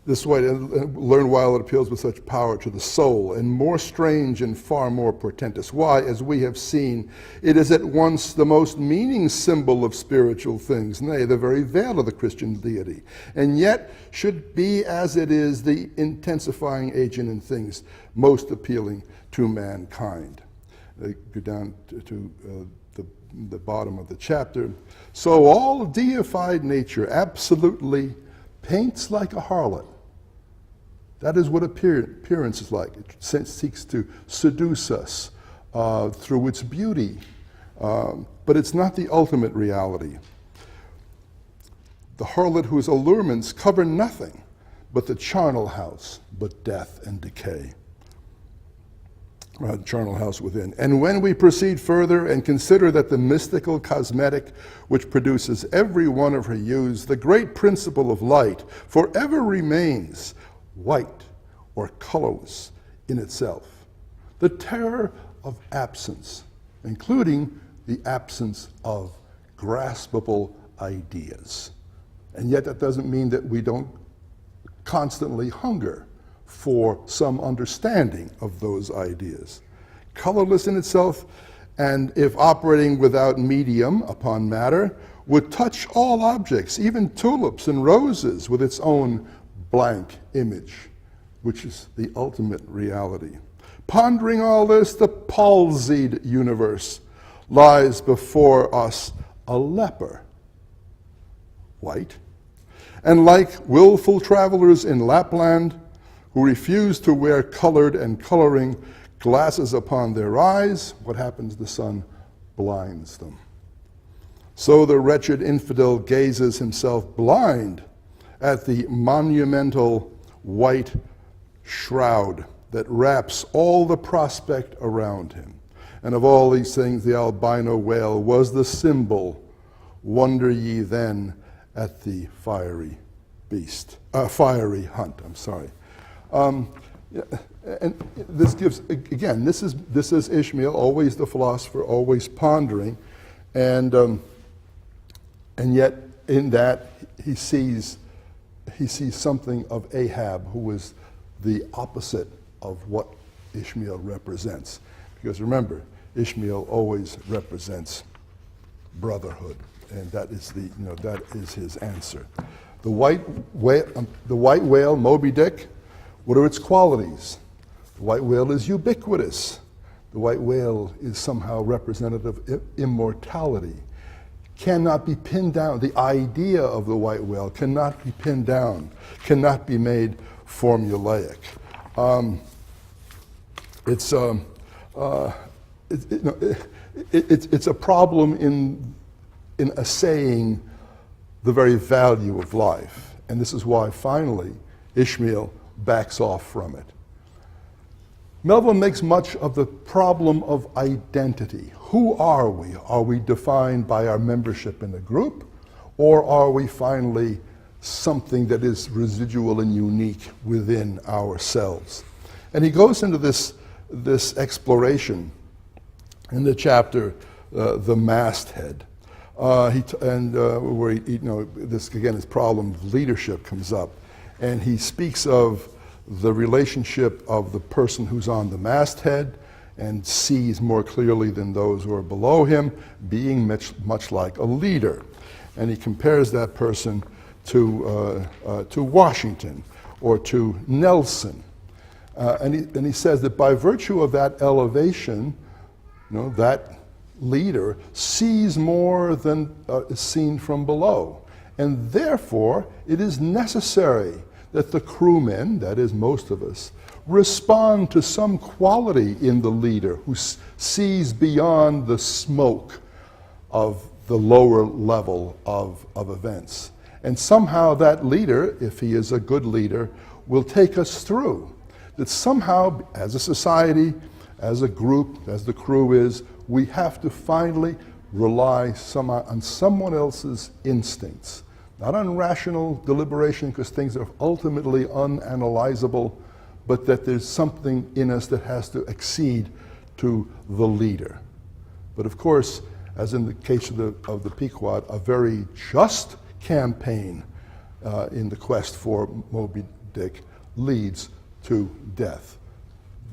This way, learn while it appeals with such power to the soul, and more strange and far more portentous. Why, as we have seen, it is at once the most meaning symbol of spiritual things, nay, the very veil of the Christian deity, and yet should be as it is the intensifying agent in things most appealing to mankind. Go down to the bottom of the chapter. So all deified nature absolutely paints like a harlot. That is what appearance is like. It seeks to seduce us through its beauty, but it's not the ultimate reality. The harlot whose allurements cover nothing but the charnel house, but death and decay. Charnel house within. And when we proceed further and consider that the mystical cosmetic which produces every one of her hues, the great principle of light, forever remains white or colorless in itself. The terror of absence, including the absence of graspable ideas. And yet that doesn't mean that we don't constantly hunger for some understanding of those ideas. Colorless in itself, and if operating without medium upon matter, would touch all objects, even tulips and roses, with its own blank image, which is the ultimate reality. Pondering all this, the palsied universe lies before us a leper, white, And like willful travelers in Lapland who refuse to wear colored and coloring glasses upon their eyes, what happens? The sun blinds them. So the wretched infidel gazes himself blind at the monumental white shroud that wraps all the prospect around him. And of all these things, the albino whale was the symbol. Wonder ye then at the fiery hunt. And this gives, again, this is Ishmael, always the philosopher, always pondering, and yet in that he sees something of Ahab, who is the opposite of what Ishmael represents. Because remember, Ishmael always represents brotherhood, and that is his answer. The white whale, Moby Dick, what are its qualities? The white whale is ubiquitous. The white whale is somehow representative of immortality. Cannot be pinned down. The idea of the white whale cannot be pinned down, cannot be made formulaic. It's a problem in assaying the very value of life. And this is why finally Ishmael backs off from it. Melville makes much of the problem of identity. Who are we? Are we defined by our membership in a group, or are we finally something that is residual and unique within ourselves? And he goes into this exploration in the chapter, The Masthead. Where this again, his problem of leadership comes up, and he speaks of the relationship of the person who's on the masthead and sees more clearly than those who are below him, being much like a leader. And he compares that person to Washington or to Nelson. And he says that by virtue of that elevation, that leader sees more than is seen from below. And therefore, it is necessary that the crewmen, that is most of us, respond to some quality in the leader who sees beyond the smoke of the lower level of events. And somehow that leader, if he is a good leader, will take us through. That somehow, as a society, as a group, as the crew is, we have to finally rely on someone else's instincts. Not on rational deliberation, because things are ultimately unanalyzable, but that there's something in us that has to accede to the leader. But of course, as in the case of the Pequod, a very just campaign in the quest for Moby Dick leads to death.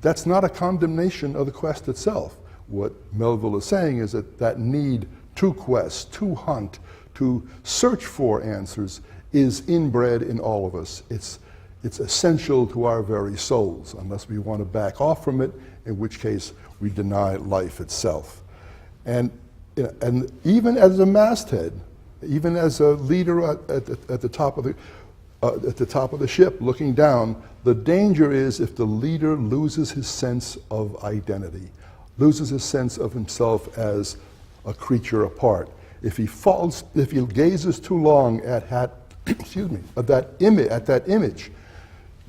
That's not a condemnation of the quest itself. What Melville is saying is that need to quest, to hunt, to search for answers is inbred in all of us. It's essential to our very souls, unless we want to back off from it, in which case we deny life itself. And even as a masthead, even as a leader at the top of the ship looking down, the danger is if the leader loses his sense of identity, loses his sense of himself as a creature apart. If he gazes too long at that image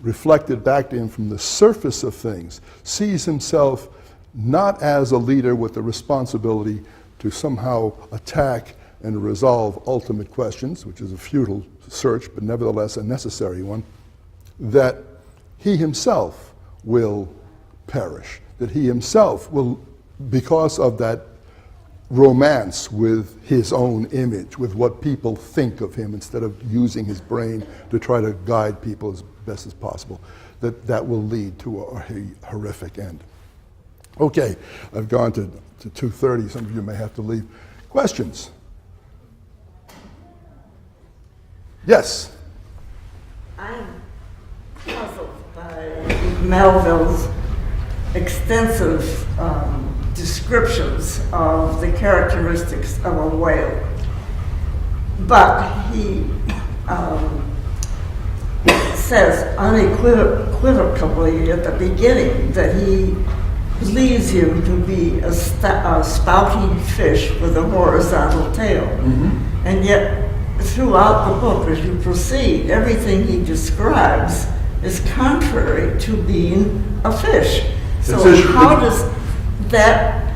reflected back to him from the surface of things, sees himself not as a leader with the responsibility to somehow attack and resolve ultimate questions, which is a futile search, but nevertheless a necessary one, that he himself will perish, that he himself will, because of that romance with his image, with what people think of him, instead of using his brain to try to guide people as best as possible, that will lead to a horrific end. Okay, I've gone to 2:30. Some of you may have to leave. Questions? Yes? I'm puzzled by Melville's extensive descriptions of the characteristics of a whale. But he says unequivocally at the beginning that he believes him to be a spouting fish with a horizontal tail. And yet, throughout the book, as you proceed, everything he describes is contrary to being a fish. So how does that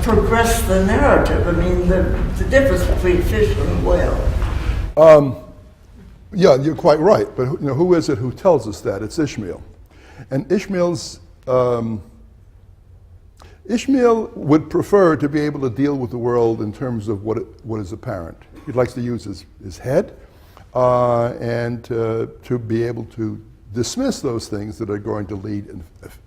progress the narrative? I mean, the difference between fish and whale. Yeah, you're quite right. But who is it who tells us that? It's Ishmael. And Ishmael would prefer to be able to deal with the world in terms of what is apparent. He likes to use his head and to be able to dismiss those things that are going to lead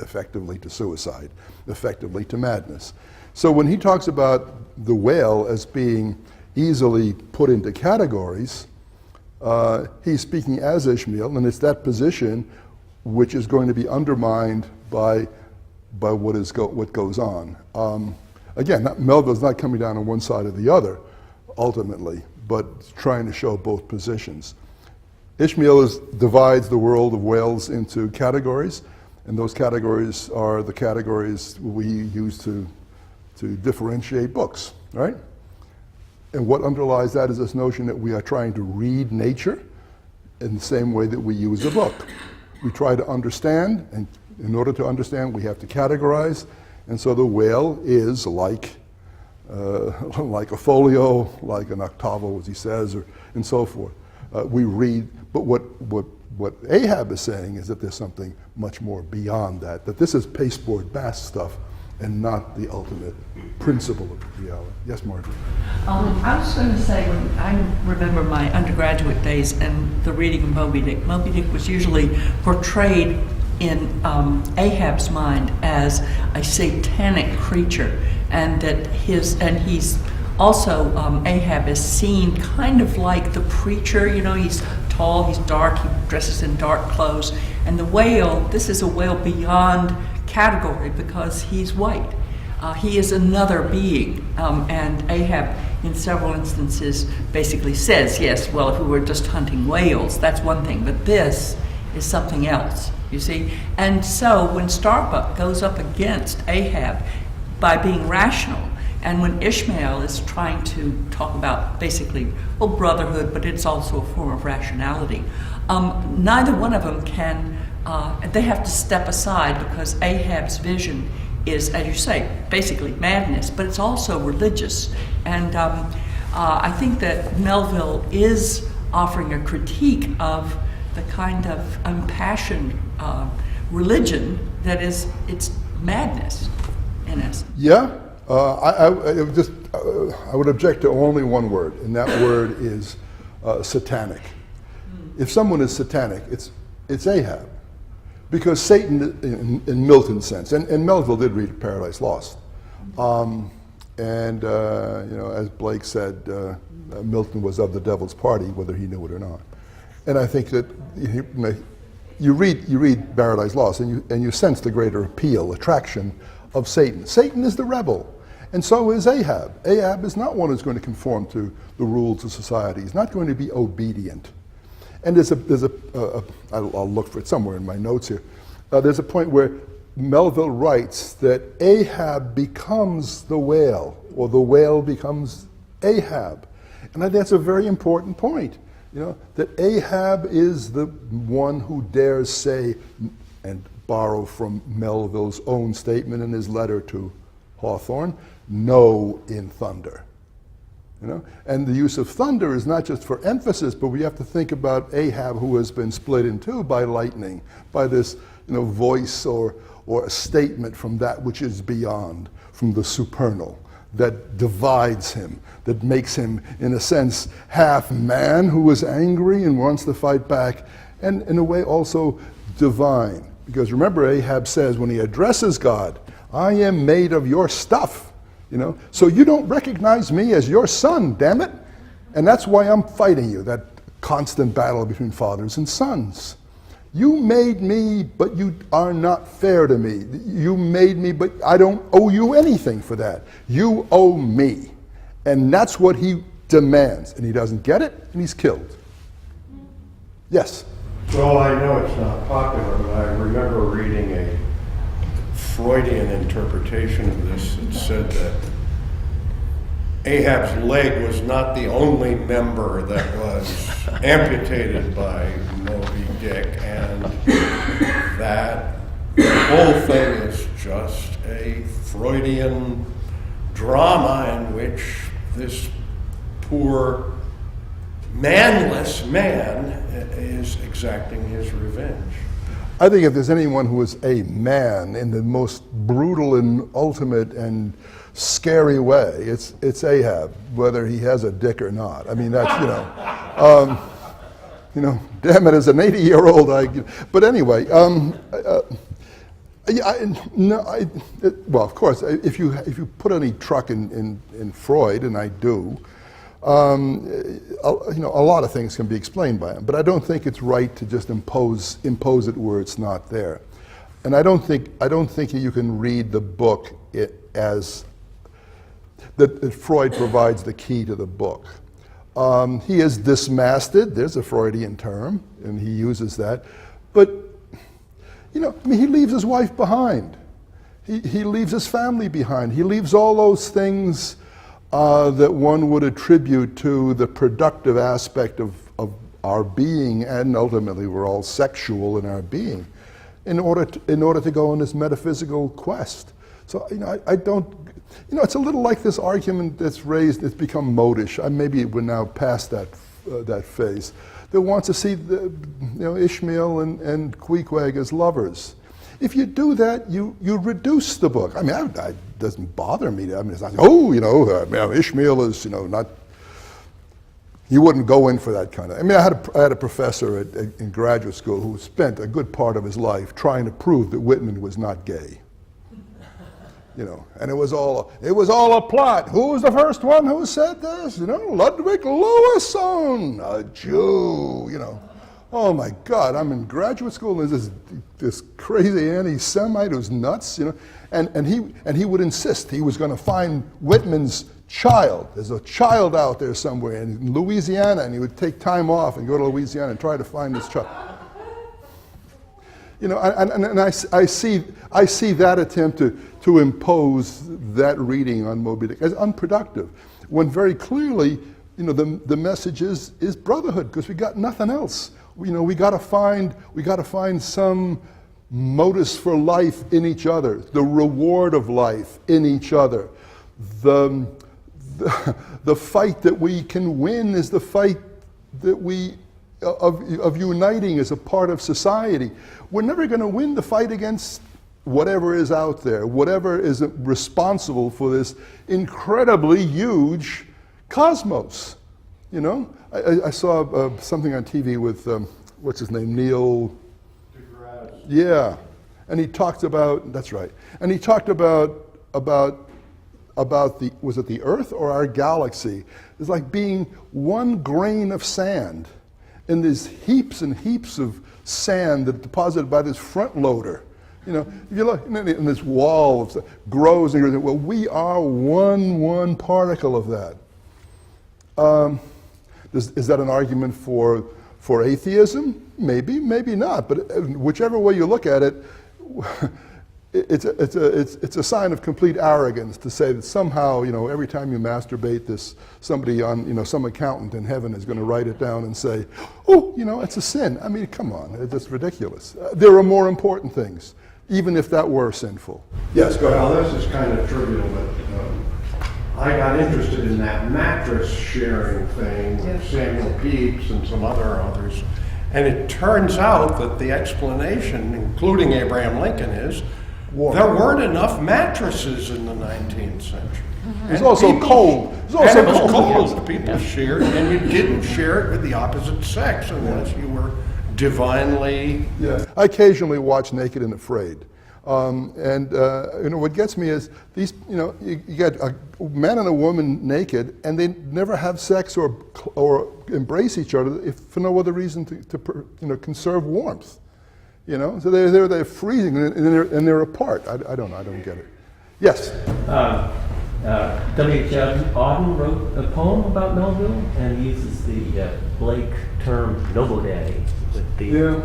effectively to suicide, effectively to madness. So when he talks about the whale as being easily put into categories, he's speaking as Ishmael, and it's that position which is going to be undermined by what goes on. Again, Melville's not coming down on one side or the other, ultimately, but trying to show both positions. Ishmael divides the world of whales into categories, and those categories are the categories we use to differentiate books, right? And what underlies that is this notion that we are trying to read nature in the same way that we use a book. We try to understand, and in order to understand, we have to categorize. And so the whale is like a folio, like an octavo, as he says, and so forth. We read, but what Ahab is saying is that there's something much more beyond that this is pasteboard mass stuff and not the ultimate principle of reality. Yes, Marjorie? I was going to say, when I remember my undergraduate days and the reading of Moby Dick was usually portrayed in Ahab's mind as a satanic creature, and that he's also, Ahab is seen kind of like the preacher. He's tall, he's dark, he dresses in dark clothes, and the whale, this is a whale beyond category because he's white. He is another being, and Ahab in several instances basically says, yes, well, if we were just hunting whales, that's one thing, but this is something else, you see? And so when Starbuck goes up against Ahab by being rational, and when Ishmael is trying to talk about basically, brotherhood, but it's also a form of rationality, neither one of them can, they have to step aside because Ahab's vision is, as you say, basically madness, but it's also religious. And I think that Melville is offering a critique of the kind of impassioned religion that is, it's madness, in essence. Yeah. I would object to only one word, and that word is satanic. If someone is satanic, it's Ahab, because Satan, in Milton's sense, and Melville did read Paradise Lost, as Blake said, Milton was of the devil's party, whether he knew it or not. And I think that you read Paradise Lost, and you sense the greater appeal, attraction of Satan. Satan is the rebel. And so is Ahab. Ahab is not one who's going to conform to the rules of society. He's not going to be obedient. And I'll look for it somewhere in my notes here. There's a point where Melville writes that Ahab becomes the whale, or the whale becomes Ahab. And I think that's a very important point, that Ahab is the one who dares say, and borrow from Melville's own statement in his letter to Hawthorne, no in thunder. And the use of thunder is not just for emphasis, but we have to think about Ahab, who has been split in two by lightning, by this voice or a statement from that which is beyond, from the supernal, that divides him, that makes him, in a sense, half man who is angry and wants to fight back, and in a way also divine. Because remember, Ahab says when he addresses God, I am made of your stuff, so you don't recognize me as your son, damn it. And that's why I'm fighting you, that constant battle between fathers and sons. You made me, but you are not fair to me. You made me, but I don't owe you anything for that. You owe me. And that's what he demands. And he doesn't get it, and he's killed. Yes? Well, I know it's not popular, but I remember reading a Freudian interpretation of this that said that Ahab's leg was not the only member that was amputated by Moby Dick, and that the whole thing is just a Freudian drama in which this poor, manless man is exacting his revenge. I think if there's anyone who is a man in the most brutal and ultimate and scary way, it's Ahab, whether he has a dick or not. I mean, that's, damn it, as an 80-year-old, but anyway, well, of course, if you put any truck in Freud, and I do, a lot of things can be explained by him. But I don't think it's right to just impose it where it's not there. And I don't think you can read the book as that Freud provides the key to the book. He is dismasted. There's a Freudian term, and he uses that. But he leaves his wife behind. He leaves his family behind. He leaves all those things that one would attribute to the productive aspect of our being, and ultimately we're all sexual in our being, in order to go on this metaphysical quest. So I don't. It's a little like this argument that's raised. It's become modish. Maybe we're now past that phase. That wants to see Ishmael and Queequeg as lovers. If you do that, you reduce the book. I mean, it doesn't bother me. I mean, it's not. Ishmael is not. You wouldn't go in for that kind of. I mean, I had a professor in graduate school who spent a good part of his life trying to prove that Whitman was not gay. And it was all a plot. Who was the first one who said this? Ludwig Lewisohn, a Jew. Oh my God! I'm in graduate school, and there's this crazy anti-Semite who's nuts. And he would insist he was going to find Whitman's child. There's a child out there somewhere in Louisiana, and he would take time off and go to Louisiana and try to find his child. And I see that attempt to impose that reading on Moby Dick as unproductive, when very clearly, the message is brotherhood, because we got nothing else. We got to find some modus for life in each other, the reward of life in each other. The fight that we can win is the fight that of uniting as a part of society. We're never going to win the fight against whatever is out there, whatever is responsible for this incredibly huge cosmos. I saw something on TV with what's his name, Neil deGrasse. Yeah, and he talked about, that's right, and he talked about the, was it the Earth or our galaxy? It's like being one grain of sand in these heaps and heaps of sand that deposited by this front loader. If you look, and this wall of stuff grows and grows. Well, we are one particle of that. Is that an argument for atheism? Maybe, maybe not. But whichever way you look at it, it's a sign of complete arrogance to say that somehow, every time you masturbate, somebody on, some accountant in heaven is going to write it down and say, oh, it's a sin. I mean, come on, it's just ridiculous. There are more important things, even if that were sinful. Yes, go ahead. Well, this is kind of trivial, but I got interested in that mattress sharing thing with Samuel Pepys and some others. And it turns out that the explanation, including Abraham Lincoln, is there weren't enough mattresses in the 19th century. It was also cold. It was cold. People shared, and you didn't share it with the opposite sex unless you were divinely. Yeah, I occasionally watch Naked and Afraid. What gets me is these, you get a man and a woman naked, and they never have sex or embrace each other for no other reason to conserve warmth. So they're freezing and they're apart. I don't know. I don't get it. Yes. W.H. Auden wrote a poem about Melville, and he uses the Blake term Noble Daddy with the Yeah.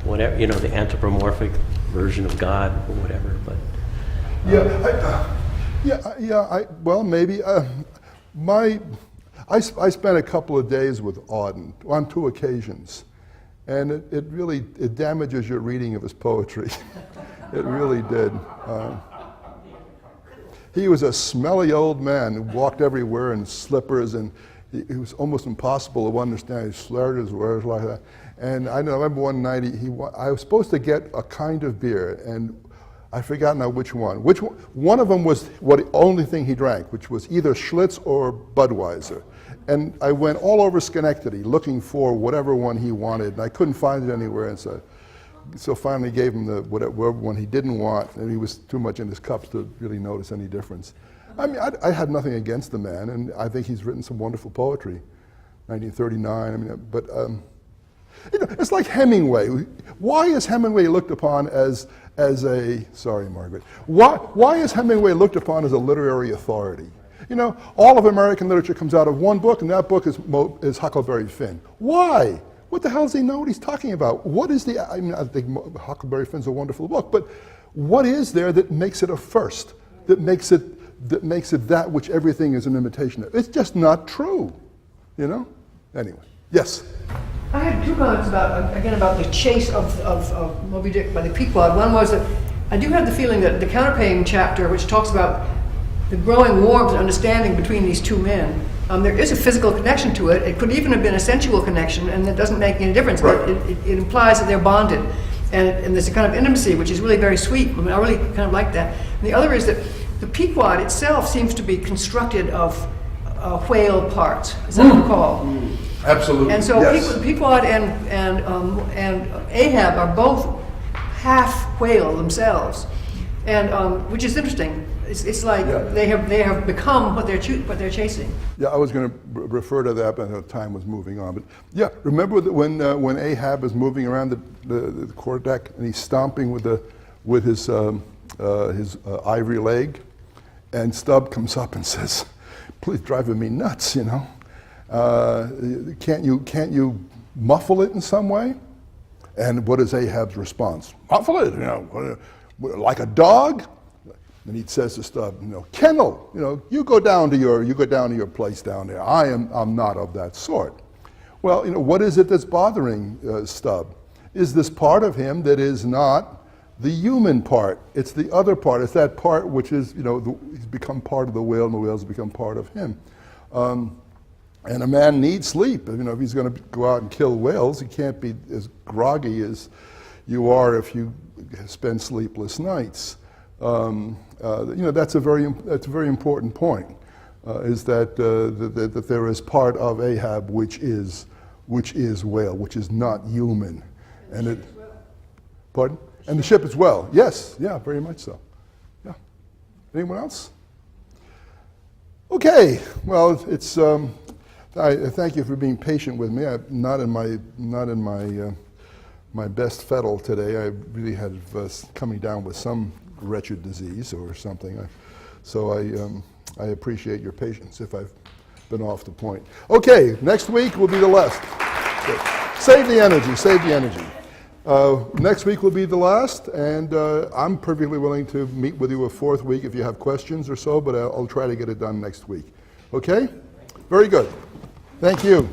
whatever, the anthropomorphic version of God or whatever. But Well, maybe. I spent a couple of days with Auden on 2 occasions, and it really damages your reading of his poetry. It really did. He was a smelly old man who walked everywhere in slippers, and it was almost impossible to understand. He slurred his words like that. And I remember one night I was supposed to get a kind of beer, and I forgot now which one. One of them was the only thing he drank, which was either Schlitz or Budweiser. And I went all over Schenectady looking for whatever one he wanted, and I couldn't find it anywhere. And so finally gave him whatever one he didn't want, and he was too much in his cups to really notice any difference. I mean, I had nothing against the man, and I think he's written some wonderful poetry. 1939. I mean, but it's like Hemingway. Why is Hemingway looked upon as a sorry, Margaret? Why is Hemingway looked upon as a literary authority? All of American literature comes out of one book, and that book is Huckleberry Finn. Why? What the hell does he know what he's talking about? I think Huckleberry Finn's a wonderful book, but what is there that makes it a first? That makes it that which everything is an imitation of? It's just not true, Anyway, yes. I had 2 comments about the chase of Moby Dick by the Pequod. One was that I do have the feeling that the counterpane chapter, which talks about the growing warmth and understanding between these 2 men, there is a physical connection to it. It could even have been a sensual connection, and that doesn't make any difference. Right. But it implies that they're bonded, and there's a kind of intimacy which is really very sweet. I mean, I really kind of like that. And the other is that the Pequod itself seems to be constructed of whale parts, as I recall. Absolutely. And so yes. Pequod and Ahab are both half whale themselves, and which is interesting. It's like they have become what they're chasing. Yeah, I was going to refer to that, but time was moving on. But yeah, remember that when Ahab is moving around the quarterdeck and he's stomping with his ivory leg, and Stubb comes up and says, "Please, driving me nuts, Can't you muffle it in some way?" And what is Ahab's response? "Muffle it, like a dog?" And he says to Stubb, "Kennel, you go down to your place down there. I'm not of that sort." Well, what is it that's bothering Stubb? Is this part of him that is not the human part? It's the other part. It's that part which is, he's become part of the whale, and the whale's become part of him. And a man needs sleep. If he's going to go out and kill whales, he can't be as groggy as you are if you spend sleepless nights. That's a very important point. Is that that there is part of Ahab which is whale, which is not human, and it. Pardon? And the ship as well. Yes, yeah, very much so. Yeah. Anyone else? Okay. Well, it's. I thank you for being patient with me. I'm not in my best fettle today. I really had coming down with some wretched disease or something. So I appreciate your patience if I've been off the point. Okay, next week will be the last. Save the energy. Next week will be the last, and I'm perfectly willing to meet with you a 4th week if you have questions or so, but I'll try to get it done next week. Okay? Very good. Thank you.